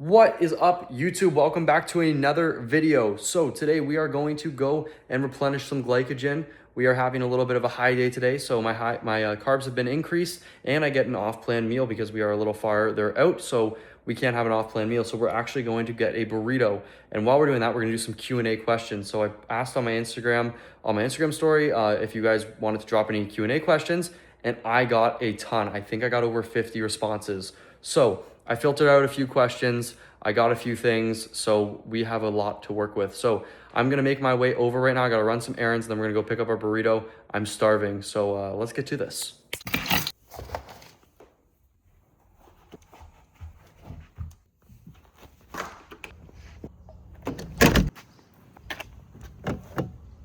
What is up, YouTube? Welcome back to another video. So today we are going to go and replenish some glycogen. We are having a little bit of a high day today, so my carbs have been increased, and I get an off-plan meal because we are a little farther out, so we can't have an off-plan meal. So we're actually going to get a burrito, and while we're doing that, we're going to do some Q&A questions. So I asked on my Instagram story, if you guys wanted to drop any Q&A questions, and I got a ton. I think I got over 50 responses. So I filtered out a few questions. I got a few things, so we have a lot to work with. So I'm gonna make my way over right now. I gotta run some errands, and then we're gonna go pick up our burrito. I'm starving, so let's get to this.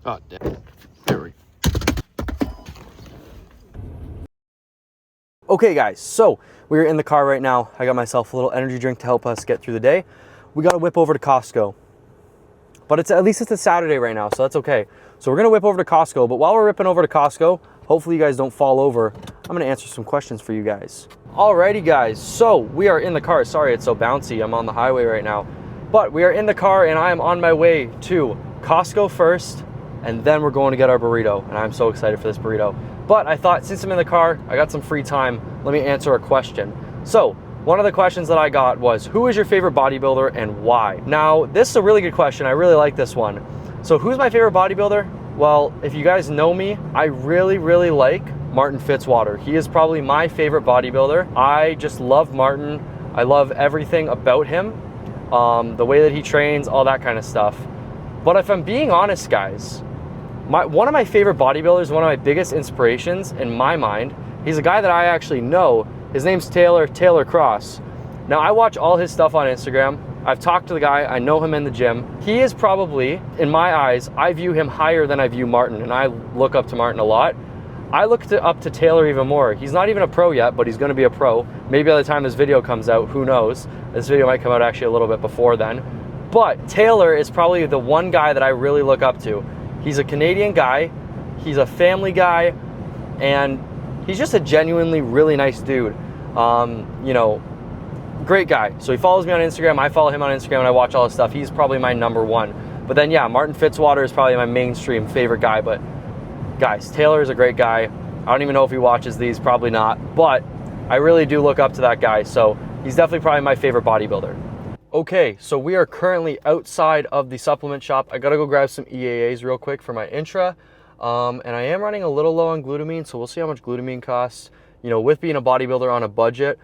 Oh, damn. There we go. Okay guys, so we're in the car right now. I got myself a little energy drink to help us get through the day. We gotta whip over to Costco. But at least it's a Saturday right now, so that's okay. So we're gonna whip over to Costco, but while we're whipping over to Costco, hopefully you guys don't fall over, I'm gonna answer some questions for you guys. Alrighty guys, so we are in the car. Sorry it's so bouncy, I'm on the highway right now. But we are in the car and I am on my way to Costco first, and then we're going to get our burrito, and I'm so excited for this burrito. But I thought, since I'm in the car, I got some free time, let me answer a question. So, one of the questions that I got was, who is your favorite bodybuilder and why? Now, this is a really good question. I really like this one. So, who's my favorite bodybuilder? Well, if you guys know me, I really like Martin Fitzwater. He is probably my favorite bodybuilder. I just love Martin. I love everything about him, the way that he trains, all that kind of stuff. But if I'm being honest, guys, one of my favorite bodybuilders, one of my biggest inspirations in my mind, he's a guy that I actually know. His name's Taylor Cross. Now, I watch all his stuff on Instagram. I've talked to the guy. I know him in the gym. He is probably, in my eyes, I view him higher than I view Martin, and I look up to Martin a lot. I look up to Taylor even more. He's not even a pro yet, but he's going to be a pro. Maybe by the time this video comes out, who knows? This video might come out actually a little bit before then. But Taylor is probably the one guy that I really look up to. He's a Canadian guy, he's a family guy, and he's just a genuinely really nice dude. You know, great guy. So he follows me on Instagram, I follow him on Instagram, and I watch all his stuff. He's probably my number one. But then yeah, Martin Fitzwater is probably my mainstream favorite guy. But guys, Taylor is a great guy. I don't even know if he watches these, probably not. But I really do look up to that guy. So he's definitely probably my favorite bodybuilder. Okay, so we are currently outside of the supplement shop. I gotta go grab some EAAs real quick for my intra. And I am running a little low on glutamine, so we'll see how much glutamine costs. You know, with being a bodybuilder on a budget,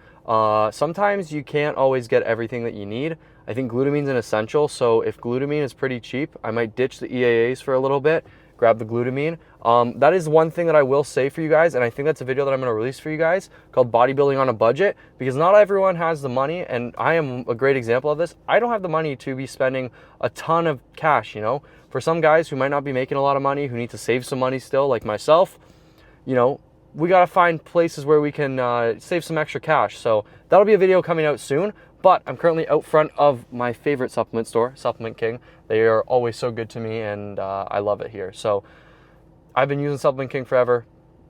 sometimes you can't always get everything that you need. I think glutamine's an essential, so if glutamine is pretty cheap, I might ditch the EAAs for a little bit, grab the glutamine. That is one thing that I will say for you guys, and I think that's a video that I'm going to release for you guys called Bodybuilding on a Budget, because not everyone has the money, and I am a great example of this. I don't have the money to be spending a ton of cash, you know. For some guys who might not be making a lot of money, who need to save some money still, like myself, you know, we got to find places where we can save some extra cash. So that'll be a video coming out soon, but I'm currently out front of my favorite supplement store, Supplement King. They are always so good to me, and I love it here. So I've been using Supplement King forever,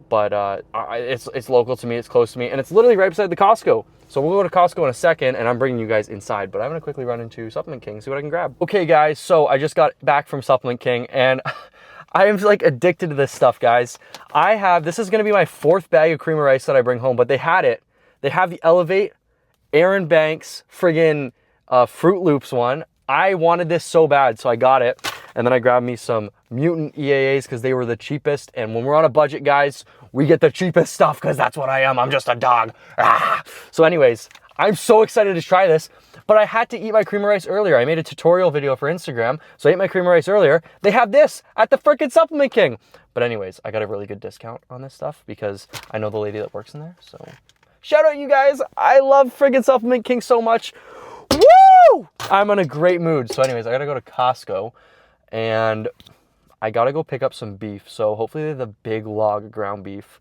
but it's local to me, it's close to me, and it's literally right beside the Costco. So we'll go to Costco in a second, and I'm bringing you guys inside, but I'm gonna quickly run into Supplement King, see what I can grab. Okay guys, so I just got back from Supplement King, and I am like addicted to this stuff, guys. This is gonna be my 4th bag of cream of rice that I bring home, but they had it. They have the Elevate Aaron Banks friggin' Fruit Loops one. I wanted this so bad, so I got it. And then I grabbed me some Mutant EAAs because they were the cheapest. And when we're on a budget, guys, we get the cheapest stuff because that's what I am. I'm just a dog. Ah. So anyways, I'm so excited to try this. But I had to eat my cream of rice earlier. I made a tutorial video for Instagram, so I ate my cream of rice earlier. They have this at the frickin' Supplement King. But anyways, I got a really good discount on this stuff because I know the lady that works in there. So shout out you guys. I love friggin' Supplement King so much. Woo! I'm in a great mood. So anyways, I gotta go to Costco and I gotta go pick up some beef. So hopefully they have the big log of ground beef,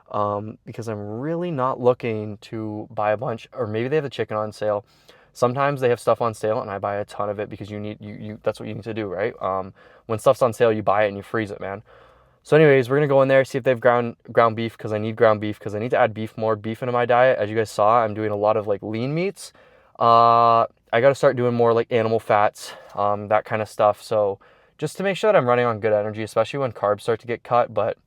because I'm really not looking to buy a bunch, or maybe they have the chicken on sale. Sometimes they have stuff on sale and I buy a ton of it because that's what you need to do, right? When stuff's on sale, you buy it and you freeze it, man. So anyways, we're gonna go in there, see if they have ground beef, because I need ground beef, because I need to add more beef into my diet. As you guys saw, I'm doing a lot of like lean meats. I got to start doing more like animal fats, that kind of stuff. So just to make sure that I'm running on good energy, especially when carbs start to get cut, but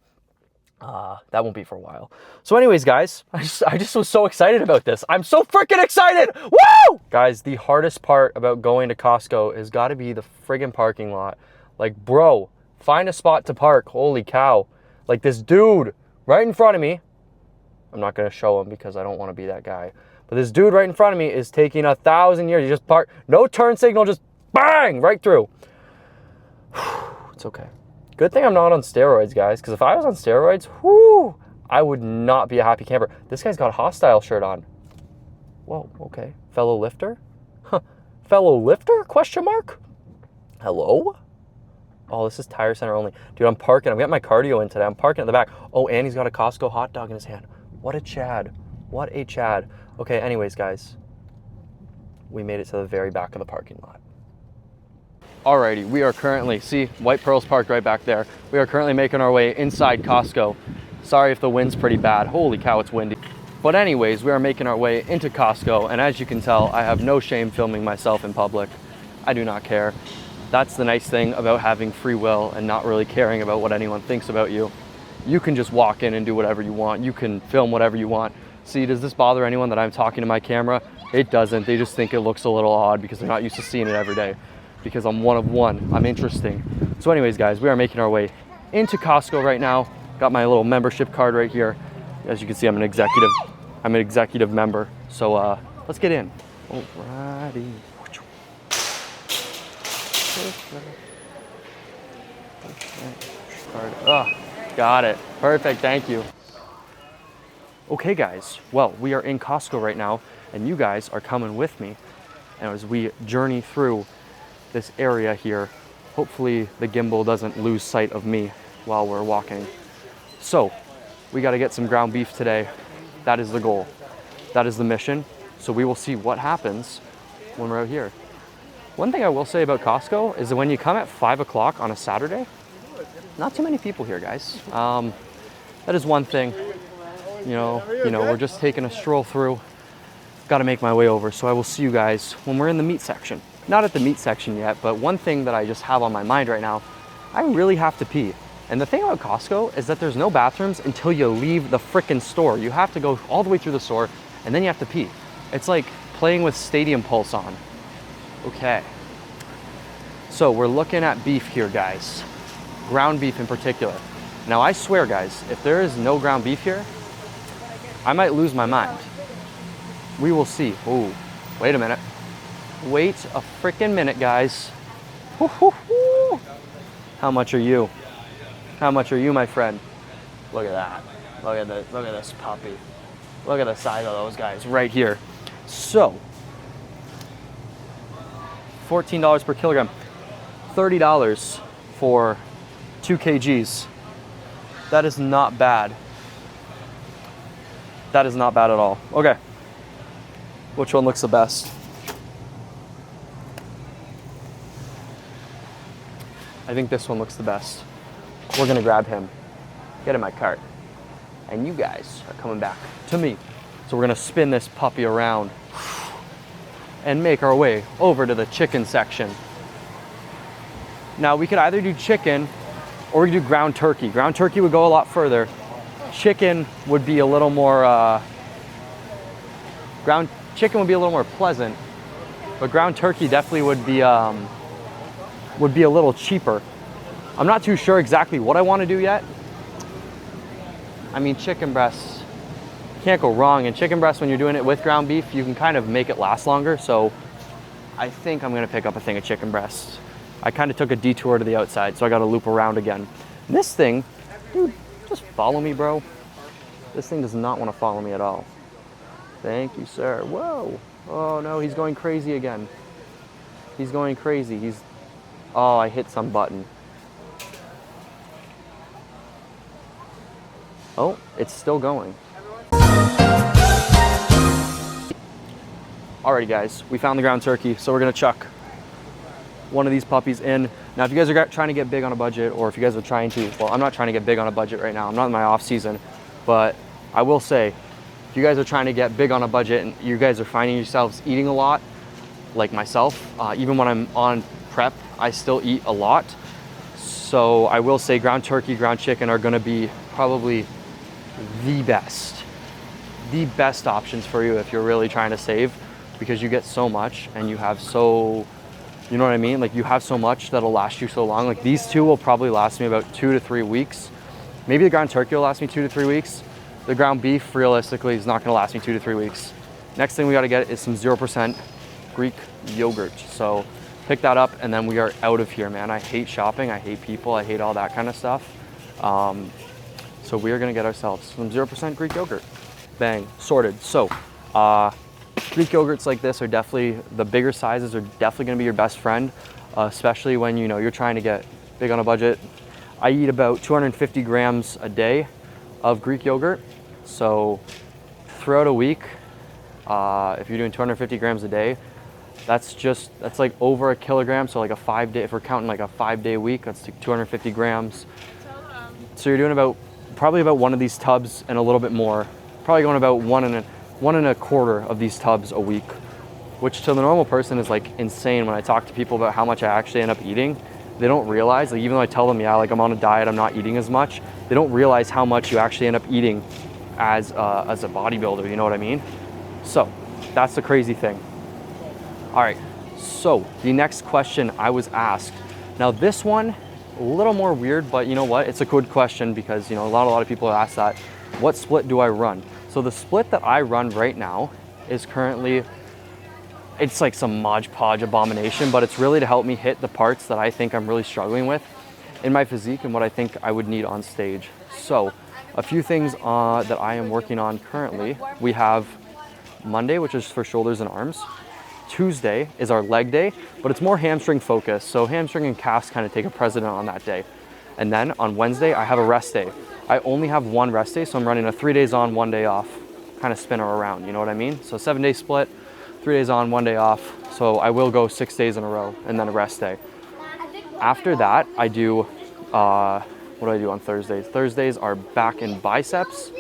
that won't be for a while. So anyways, guys, I just was so excited about this. I'm so freaking excited. Woo! Guys, the hardest part about going to Costco has got to be the friggin' parking lot. Like, bro, find a spot to park. Holy cow. Like this dude right in front of me. I'm not going to show him because I don't want to be that guy. But this dude right in front of me is taking 1,000 years. You just park, no turn signal, just bang, right through. It's okay. Good thing I'm not on steroids, guys, because if I was on steroids, whoo, I would not be a happy camper. This guy's got a hostile shirt on. Whoa, okay. Fellow lifter? Huh. Fellow lifter? Question mark? Hello? Oh, this is tire center only. Dude, I'm parking. I'm getting my cardio in today. I'm parking at the back. Oh, and he's got a Costco hot dog in his hand. What a Chad. What a Chad. Okay, anyways, guys. We made it to the very back of the parking lot. Alrighty, we are currently, see, White Pearl's parked right back there. We are currently making our way inside Costco. Sorry if the wind's pretty bad. Holy cow, it's windy. But anyways, we are making our way into Costco, and as you can tell, I have no shame filming myself in public. I do not care. That's the nice thing about having free will and not really caring about what anyone thinks about you. You can just walk in and do whatever you want. You can film whatever you want. See, does this bother anyone that I'm talking to my camera? It doesn't. They just think it looks a little odd because they're not used to seeing it every day. Because I'm one of one. I'm interesting. So anyways, guys, we are making our way into Costco right now. Got my little membership card right here. As you can see, I'm an executive member. So let's get in. Alrighty. Oh, got it. Perfect, thank you. Okay guys, well, we are in Costco right now and you guys are coming with me. And as we journey through this area here, hopefully the gimbal doesn't lose sight of me while we're walking. So we got to get some ground beef today. That is the goal. That is the mission. So we will see what happens when we're out here. One thing I will say about Costco is that when you come at 5 o'clock on a Saturday, not too many people here, guys. That is one thing. You know, we're just taking a stroll through. Got to make my way over. So I will see you guys when we're in the meat section. Not at the meat section yet, but one thing that I just have on my mind right now, I really have to pee. And the thing about Costco is that there's no bathrooms until you leave the frickin' store. You have to go all the way through the store and then you have to pee. It's like playing with Stadium Pulse on. Okay. So we're looking at beef here, guys. Ground beef in particular. Now I swear, guys, if there is no ground beef here, I might lose my mind. We will see. Oh, wait a minute. Wait a freaking minute, guys. How much are you? How much are you, my friend? Look at that. Look at this puppy. Look at the size of those guys right here. So, $14 per kilogram. $30 for 2 kgs. That is not bad. That is not bad at all. Okay. Which one looks the best? I think this one looks the best. We're gonna grab him, get in my cart, and you guys are coming back to me. So we're gonna spin this puppy around and make our way over to the chicken section. Now we could either do chicken or we could do ground turkey. Ground turkey would go a lot further. Chicken would be a little more, chicken would be a little more pleasant, but ground turkey definitely would be a little cheaper. I'm not too sure exactly what I want to do yet. I mean, chicken breasts, can't go wrong. And chicken breasts, when you're doing it with ground beef, you can kind of make it last longer. So I think I'm gonna pick up a thing of chicken breasts. I kind of took a detour to the outside, so I gotta loop around again. And this thing, dude, just follow me, bro. This thing does not want to follow me at all. Thank you, sir. Whoa. Oh no, he's going crazy again. He's going crazy. Oh, I hit some button. Oh, it's still going. Alrighty guys, we found the ground turkey, so we're gonna chuck one of these puppies in. Now if you guys are trying to get big on a budget, or if you guys are trying to, well, I'm not trying to get big on a budget right now, I'm not in my off season, but I will say, if you guys are trying to get big on a budget and you guys are finding yourselves eating a lot, like myself. Even when I'm on prep, I still eat a lot. So I will say ground turkey, ground chicken are gonna be probably the best options for you if you're really trying to save, because you get so much and you have so, you know what I mean? Like you have so much that'll last you so long. Like these two will probably last me about 2 to 3 weeks. Maybe the ground turkey will last me 2 to 3 weeks. The ground beef realistically is not gonna last me 2 to 3 weeks. Next thing we gotta get is some 0% Greek yogurt. So pick that up and then we are out of here, man. I hate shopping, I hate people, I hate all that kind of stuff. So we are gonna get ourselves some 0% Greek yogurt. Bang, sorted. So Greek yogurts like this are definitely, the bigger sizes are definitely gonna be your best friend, especially when you know you're trying to get big on a budget. I eat about 250 grams a day of Greek yogurt. So throughout a week, if you're doing 250 grams a day, that's like over a kilogram. So like a 5 day, if we're counting like a 5-day week, that's like 250 grams. So you're doing probably about one of these tubs and a little bit more. Probably going about one and a quarter of these tubs a week, which to the normal person is like insane. When I talk to people about how much I actually end up eating, they don't realize, like even though I tell them, yeah, like I'm on a diet, I'm not eating as much, they don't realize how much you actually end up eating as a bodybuilder, you know what I mean? So that's the crazy thing. All right, so the next question I was asked, now this one, a little more weird, but you know what? It's a good question because you know a lot of people ask that. What split do I run? So the split that I run right now is currently, it's like some Mod Podge abomination, but it's really to help me hit the parts that I think I'm really struggling with in my physique and what I think I would need on stage. So a few things that I am working on currently. We have Monday, which is for shoulders and arms. Tuesday is our leg day, but it's more hamstring focused. So hamstring and calves kind of take a precedent on that day. And then on Wednesday, I have a rest day. I only have one rest day, so I'm running a 3 days on, 1 day off kind of spinner around, you know what I mean? So 7-day split, 3 days on, 1 day off. So I will go 6 days in a row and then a rest day. After that, I do, what do I do on Thursdays? Thursdays are back and biceps.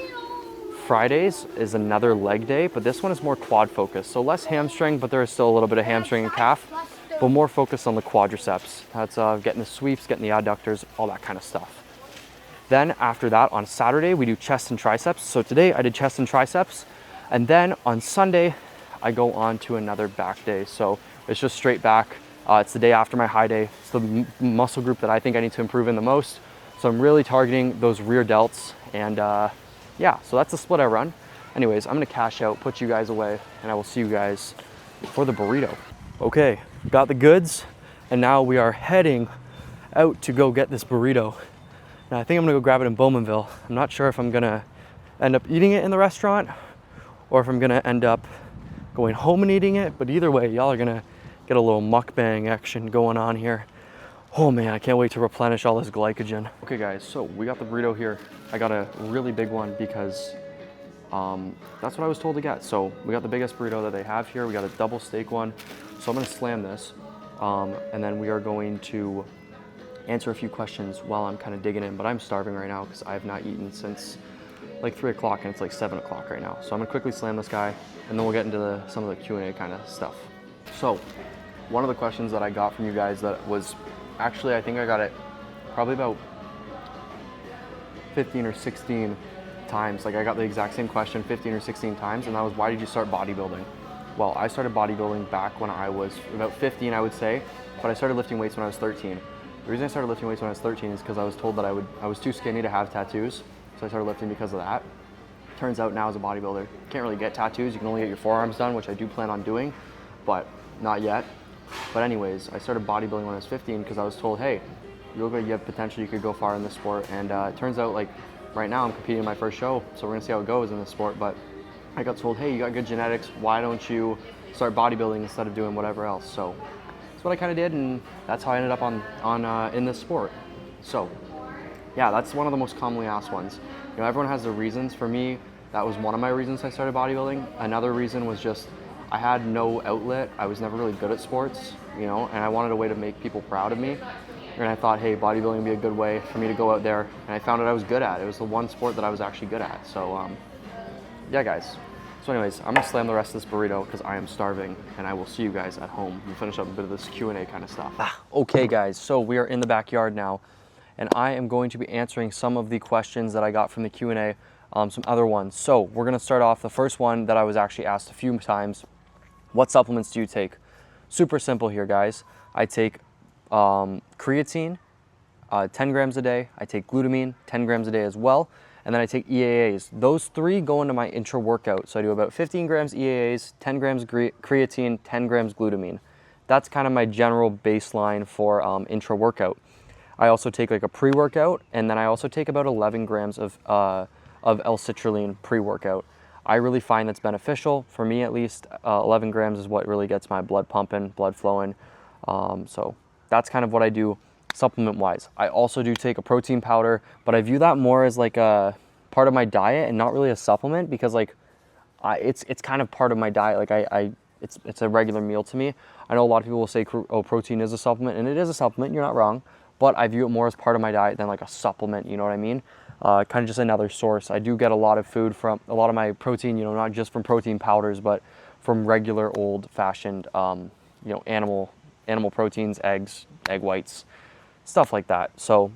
Fridays is another leg day, but this one is more quad focused. So less hamstring, but there is still a little bit of hamstring and calf, but more focused on the quadriceps. That's getting the sweeps, getting the adductors, all that kind of stuff. Then after that, on Saturday, we do chest and triceps. So today I did chest and triceps. And then on Sunday, I go on to another back day. So it's just straight back. It's the day after my high day. It's the muscle group that I think I need to improve in the most. So I'm really targeting those rear delts. And yeah, so that's the split I run. Anyways, I'm gonna cash out, put you guys away, and I will see you guys for the burrito. Okay, got the goods, and now we are heading out to go get this burrito. Now I think I'm gonna go grab it in Bowmanville. I'm not sure if I'm gonna end up eating it in the restaurant or if I'm gonna end up going home and eating it, but either way, y'all are gonna get a little mukbang action going on here. Oh man, I can't wait to replenish all this glycogen. Okay guys, so we got the burrito here. I got a really big one because that's what I was told to get. So we got the biggest burrito that they have here. We got a double steak one. So I'm gonna slam this. And then we are going to answer a few questions while I'm kind of digging in, but I'm starving right now because I have not eaten since like 3 o'clock and it's like 7 o'clock right now. So I'm gonna quickly slam this guy and then we'll get into some of the Q&A kind of stuff. So one of the questions that I got from you guys that was actually, I think I got it probably about 15 or 16 times. Like I got the exact same question 15 or 16 times, and that was, why did you start bodybuilding? Well, I started bodybuilding back when I was about 15, I would say, but I started lifting weights when I was 13. The reason I started lifting weights when I was 13 is because I was told that I was too skinny to have tattoos, so I started lifting because of that. Turns out now as a bodybuilder, you can't really get tattoos. You can only get your forearms done, which I do plan on doing, but not yet. But anyways, I started bodybuilding when I was 15 because I was told, hey, you have potential, you could go far in this sport. And it turns out, like, right now I'm competing in my first show, so we're gonna see how it goes in this sport. But I got told, hey, you got good genetics, why don't you start bodybuilding instead of doing whatever else? So that's what I kind of did, and that's how I ended up in this sport. So yeah, that's one of the most commonly asked ones. You know, everyone has their reasons. For me, that was one of my reasons I started bodybuilding. Another reason was just I had no outlet. I was never really good at sports, you know, and I wanted a way to make people proud of me. And I thought, hey, bodybuilding would be a good way for me to go out there. And I found out I was good at it. It was the one sport that I was actually good at. So yeah, guys. So So anyways, I'm gonna slam the rest of this burrito because I am starving, and I will see you guys at home. We'll finish up a bit of this Q&A kind of stuff. Okay guys, so we are in the backyard now, and I am going to be answering some of the questions that I got from the Q&A, some other ones. So we're gonna start off, the first one that I was actually asked a few times, what supplements do you take? Super simple here, guys. I take creatine, 10 grams a day. I take glutamine, 10 grams a day as well. And then I take EAAs. Those three go into my intra-workout. So I do about 15 grams EAAs, 10 grams creatine, 10 grams glutamine. That's kind of my general baseline for intra-workout. I also take like a pre-workout, and then I also take about 11 grams of L-citrulline pre-workout. I really find that's beneficial. For me at least, 11 grams is what really gets my blood pumping, blood flowing. So that's kind of what I do supplement wise. I also do take a protein powder, but I view that more as like a part of my diet and not really a supplement, because like it's kind of part of my diet. Like it's a regular meal to me. I know a lot of people will say, oh, protein is a supplement, and it is a supplement, you're not wrong, but I view it more as part of my diet than like a supplement, you know what I mean? Kind of just another source. I do get a lot of food from, a lot of my protein, you know, not just from protein powders, but from regular old fashioned, you know, animal proteins, eggs, egg whites, stuff like that. So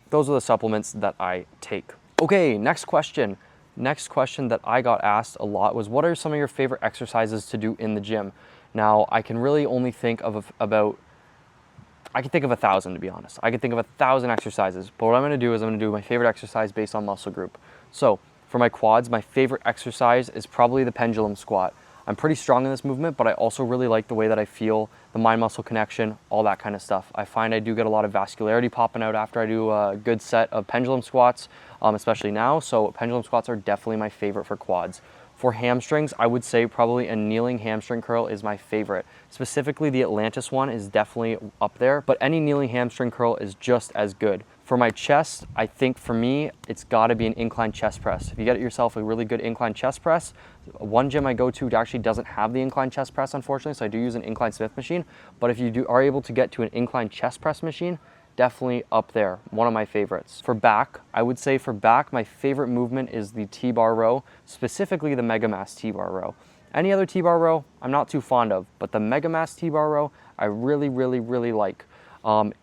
those are the supplements that I take. Okay, next question. Next question that I got asked a lot was, what are some of your favorite exercises to do in the gym? Now, I can really only think of I can think of 1,000, to be honest. I can think of 1,000 exercises, but what I'm gonna do is I'm gonna do my favorite exercise based on muscle group. So for my quads, my favorite exercise is probably the pendulum squat. I'm pretty strong in this movement, but I also really like the way that I feel, the mind-muscle connection, all that kind of stuff. I find I do get a lot of vascularity popping out after I do a good set of pendulum squats, especially now. So pendulum squats are definitely my favorite for quads. For hamstrings, I would say probably a kneeling hamstring curl is my favorite. Specifically, the Atlantis one is definitely up there, but any kneeling hamstring curl is just as good. For my chest, I think for me, it's gotta be an incline chest press. If you get yourself a really good incline chest press, one gym I go to actually doesn't have the incline chest press, unfortunately, so I do use an incline Smith machine, but if you are able to get to an incline chest press machine, definitely up there, one of my favorites. For back, I would say for back, my favorite movement is the T-bar row, specifically the Mega Mass T-bar row. Any other T-bar row, I'm not too fond of, but the Mega Mass T-bar row, I really, really, really like.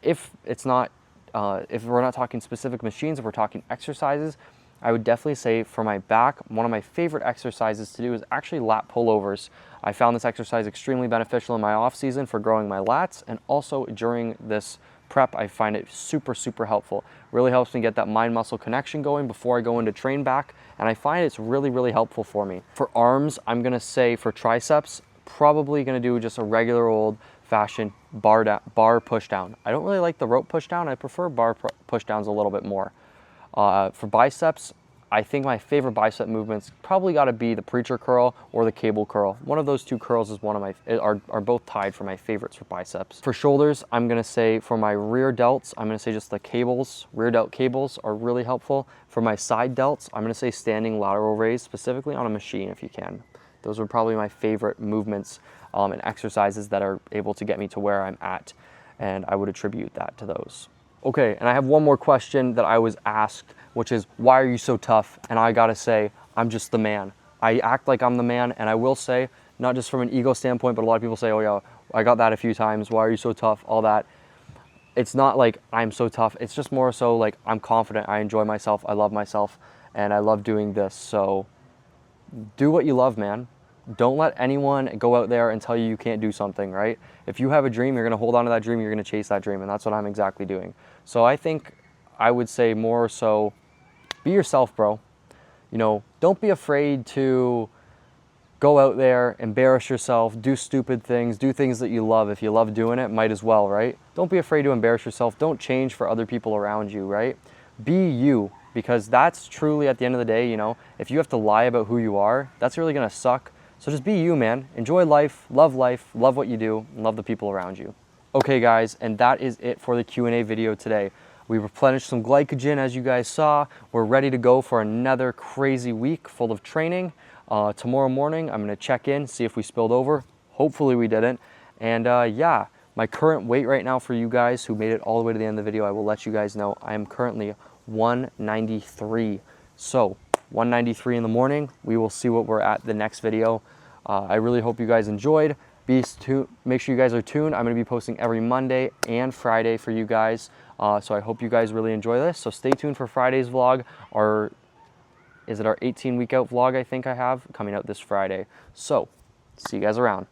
If we're not talking specific machines, if we're talking exercises, I would definitely say for my back, one of my favorite exercises to do is actually lat pullovers. I found this exercise extremely beneficial in my off season for growing my lats, and also during this prep, I find it super, super helpful. Really helps me get that mind-muscle connection going before I go into train back, and I find it's really, really helpful for me. For arms, I'm gonna say for triceps, probably gonna do just a regular old fashioned bar push down. I don't really like the rope push down. I prefer bar push downs a little bit more. For biceps, I think my favorite bicep movements probably got to be the preacher curl or the cable curl. One of those two curls is are both tied for my favorites for biceps. For shoulders, I'm gonna say for my rear delts, I'm gonna say just the cables, rear delt cables are really helpful. For my side delts, I'm gonna say standing lateral raise, specifically on a machine if you can. Those are probably my favorite movements and exercises that are able to get me to where I'm at, and I would attribute that to those. Okay, and I have one more question that I was asked, which is, why are you so tough? And I gotta say, I'm just the man. I act like I'm the man, and I will say, not just from an ego standpoint, but a lot of people say, oh yeah, I got that a few times, why are you so tough, all that. It's not like I'm so tough, it's just more so like I'm confident, I enjoy myself, I love myself, and I love doing this. So do what you love, man. Don't let anyone go out there and tell you you can't do something, right? If you have a dream, you're gonna hold on to that dream, you're gonna chase that dream, and that's what I'm exactly doing. So I think I would say more so, be yourself, bro. You know, don't be afraid to go out there, embarrass yourself, do stupid things, do things that you love. If you love doing it, might as well, right? Don't be afraid to embarrass yourself. Don't change for other people around you, right? Be you, because that's truly, at the end of the day, you know, if you have to lie about who you are, that's really gonna suck. So just be you, man. Enjoy life, love what you do, and love the people around you. Okay, guys, and that is it for the Q&A video today. We replenished some glycogen, as you guys saw. We're ready to go for another crazy week full of training. Tomorrow morning, I'm gonna check in, see if we spilled over. Hopefully we didn't. And yeah, my current weight right now for you guys who made it all the way to the end of the video, I will let you guys know I am currently 193. So 193 in the morning. We will see what we're at the next video. I really hope you guys enjoyed. Make sure you guys are tuned. I'm going to be posting every Monday and Friday for you guys. So I hope you guys really enjoy this. So stay tuned for Friday's vlog. Is it our 18-week out vlog I think I have coming out this Friday. So see you guys around.